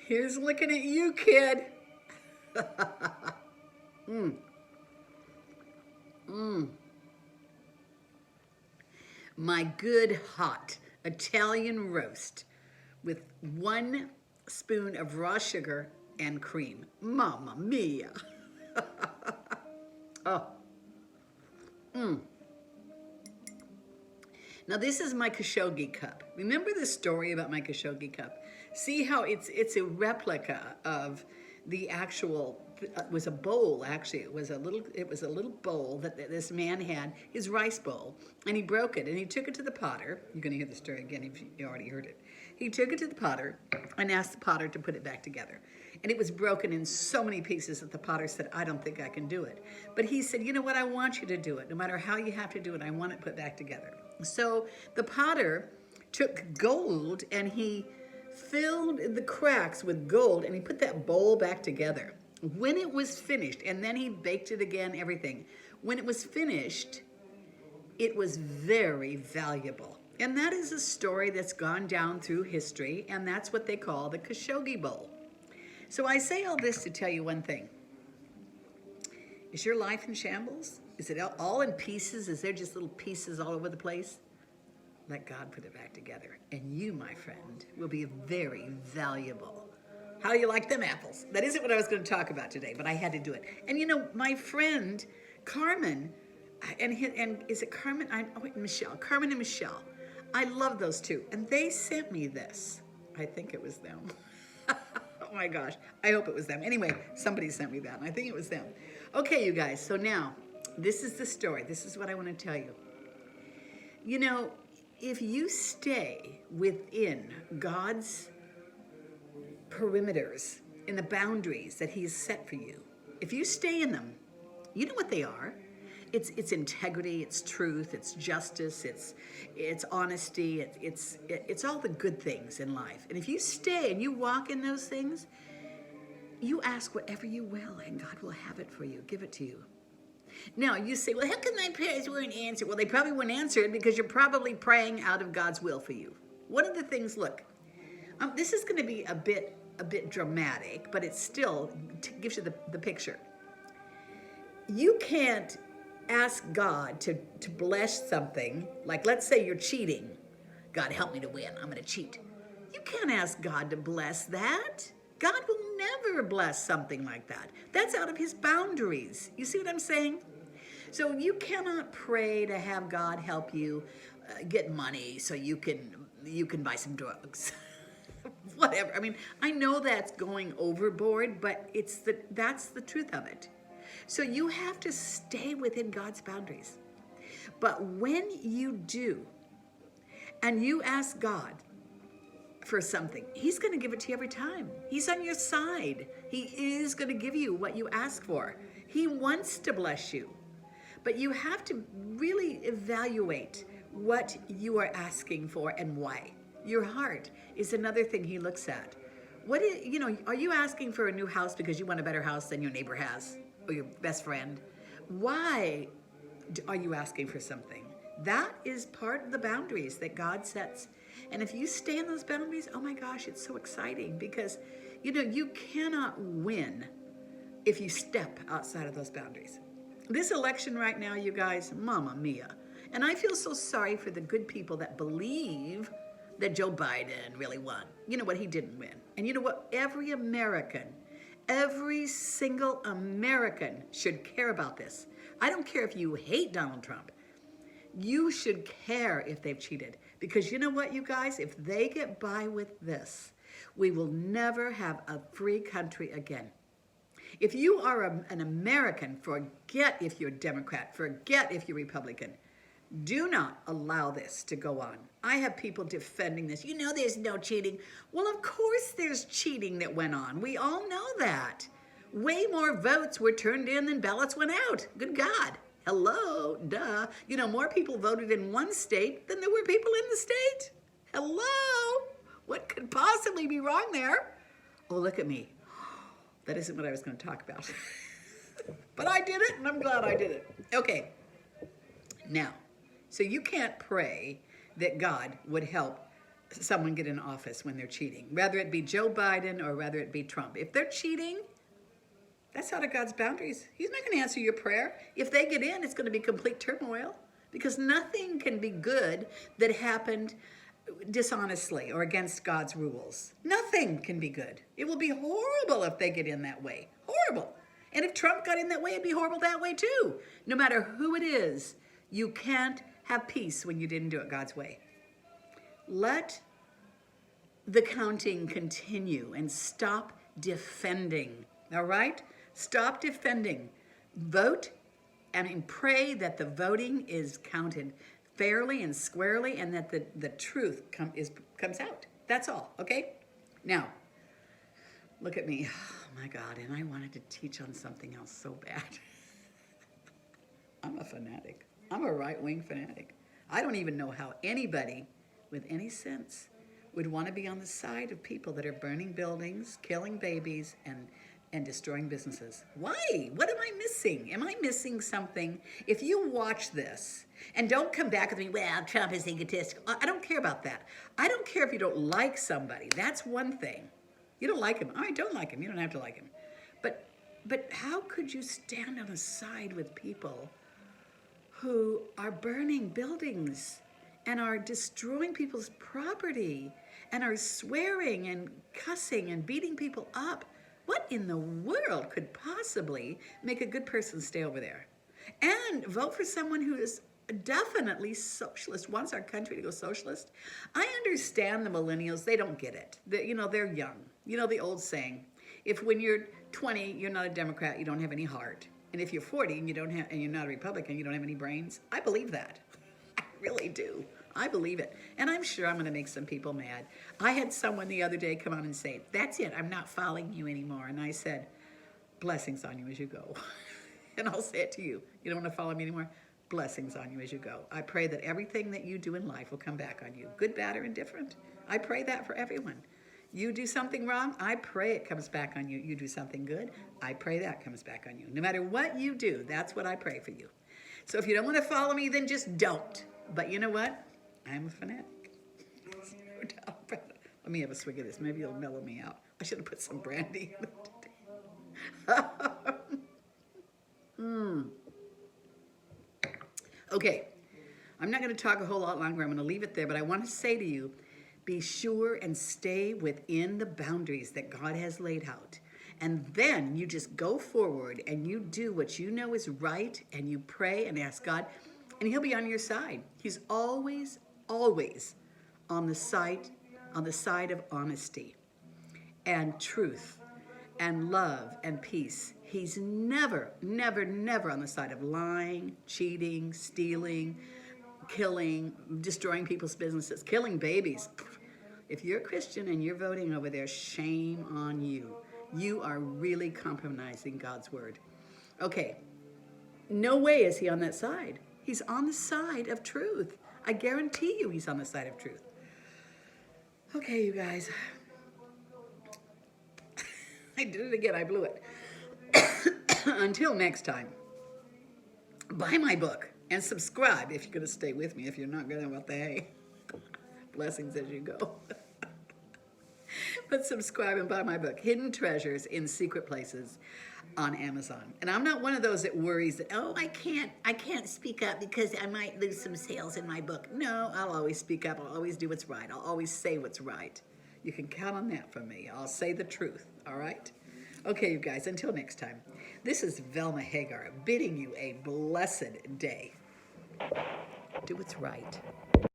Here's looking at you, kid. mm. Mm. My good hot Italian roast with 1 spoon of raw sugar and cream. Mamma mia. Oh. Mm. Now this is my Khashoggi cup. Remember the story about my Khashoggi cup? See how it's a replica of the actual. It was a bowl actually. It was a little bowl that this man had, his rice bowl, and he broke it and he took it to the potter. You're going to hear the story again if you already heard it. He took it to the potter and asked the potter to put it back together. And it was broken in so many pieces that the potter said, I don't think I can do it. But he said, you know what, I want you to do it. No matter how you have to do it, I want it put back together. So the potter took gold and he filled the cracks with gold and he put that bowl back together. When it was finished, and then he baked it again, everything. When it was finished, it was very valuable. And that is a story that's gone down through history, and that's what they call the Khashoggi Bowl. So I say all this to tell you one thing. Is your life in shambles? Is it all in pieces? Is there just little pieces all over the place? Let God put it back together. And you, my friend, will be very valuable. How do you like them apples? That isn't what I was going to talk about today, but I had to do it. And you know, my friend, Carmen, and is it Carmen? Michelle. Carmen and Michelle. I love those two. And they sent me this. I think it was them. Oh my gosh. I hope it was them. Anyway, somebody sent me that, and I think it was them. Okay, you guys. So now, this is the story. This is what I want to tell you. You know, if you stay within God's perimeters, in the boundaries that He has set for you, if you stay in them, you know what they are. It's integrity, it's truth, it's justice, it's honesty, it's all the good things in life. And if you stay and you walk in those things, you ask whatever you will, and God will have it for you, give it to you. Now, you say, well, how come my prayers weren't answered? Well, they probably weren't answered because you're probably praying out of God's will for you. One of the things, look, this is going to be a bit dramatic, but it still gives you the picture. You can't ask God to bless something, like let's say you're cheating. God, help me to win. I'm going to cheat. You can't ask God to bless that. God will never bless something like that. That's out of His boundaries. You see what I'm saying? So you cannot pray to have God help you get money so you can buy some drugs. Whatever. I mean, I know that's going overboard, but that's the truth of it. So you have to stay within God's boundaries. But when you do, and you ask God for something, He's going to give it to you every time. He's on your side. He is going to give you what you ask for. He wants to bless you. But you have to really evaluate what you are asking for and why. Your heart is another thing He looks at. Are you asking for a new house because you want a better house than your neighbor has or your best friend? Why are you asking for something? That is part of the boundaries that God sets. And if you stay in those boundaries, oh my gosh, it's so exciting because, you cannot win if you step outside of those boundaries. This election right now, you guys, mamma mia. And I feel so sorry for the good people that believe that Joe Biden really won. You know what? He didn't win. And you know what? Every single American should care about this. I don't care if you hate Donald Trump. You should care if they've cheated. Because you know what, you guys? If they get by with this, we will never have a free country again. If you are an American, forget if you're Democrat, forget if you're Republican. Do not allow this to go on. I have people defending this. There's no cheating. Well, of course there's cheating that went on. We all know that. Way more votes were turned in than ballots went out. Good God. Hello, duh. More people voted in one state than there were people in the state. Hello. What could possibly be wrong there? Oh, look at me. That isn't what I was going to talk about. But I did it, and I'm glad I did it. Okay. Now, so you can't pray that God would help someone get in office when they're cheating, whether it be Joe Biden or whether it be Trump. If they're cheating, that's out of God's boundaries. He's not going to answer your prayer. If they get in, it's going to be complete turmoil, because nothing can be good that happened dishonestly or against God's rules. Nothing can be good. It will be horrible if they get in that way. Horrible. And if Trump got in that way, it'd be horrible that way too. No matter who it is, you can't have peace when you didn't do it God's way. Let the counting continue and stop defending, all right? Stop defending. Vote and pray that the voting is counted fairly and squarely, and that the truth comes out. That's all, okay? Now, look at me. Oh my God, and I wanted to teach on something else so bad. I'm a fanatic. I'm a right-wing fanatic. I don't even know how anybody with any sense would want to be on the side of people that are burning buildings, killing babies, and destroying businesses. Why? What am I missing? Am I missing something? If you watch this, and don't come back with me, well, Trump is egotistical. I don't care about that. I don't care if you don't like somebody. That's one thing. You don't like him. I don't like him. You don't have to like him. But how could you stand on a side with people who are burning buildings and are destroying people's property and are swearing and cussing and beating people up? What in the world could possibly make a good person stay over there? And vote for someone who is definitely socialist, wants our country to go socialist. I understand the millennials, they don't get it. They're young. You know the old saying, if when you're 20, you're not a Democrat, you don't have any heart. And if you're 40 and you're not a Republican, you don't have any brains. I believe that. I really do. I believe it. And I'm sure I'm going to make some people mad. I had someone the other day come on and say, that's it, I'm not following you anymore. And I said, blessings on you as you go. And I'll say it to you. You don't want to follow me anymore? Blessings on you as you go. I pray that everything that you do in life will come back on you, good, bad, or indifferent. I pray that for everyone. You do something wrong, I pray it comes back on you. You do something good, I pray that comes back on you. No matter what you do, that's what I pray for you. So if you don't want to follow me, then just don't. But you know what? I'm a fanatic. No doubt about it. Let me have a swig of this. Maybe it'll mellow me out. I should have put some brandy in it today. Okay, I'm not going to talk a whole lot longer. I'm going to leave it there, but I want to say to you, be sure and stay within the boundaries that God has laid out. And then you just go forward and you do what you know is right, and you pray and ask God, and He'll be on your side. He's always, always on the side of honesty and truth and love and peace. He's never, never, never on the side of lying, cheating, stealing, killing, destroying people's businesses, killing babies. If you're a Christian and you're voting over there, shame on you. You are really compromising God's word. Okay, no way is He on that side. He's on the side of truth. I guarantee you He's on the side of truth. Okay, you guys. I did it again. I blew it. Until next time, buy my book and subscribe if you're going to stay with me. If you're not going to, what the hey? Blessings as you go. But subscribe and buy my book, Hidden Treasures in Secret Places, on Amazon. And I'm not one of those that worries that, oh, I can't speak up because I might lose some sales in my book. No, I'll always speak up. I'll always do what's right. I'll always say what's right. You can count on that from me. I'll say the truth, all right? Okay, you guys, until next time, this is Velma Hagar bidding you a blessed day. Do what's right.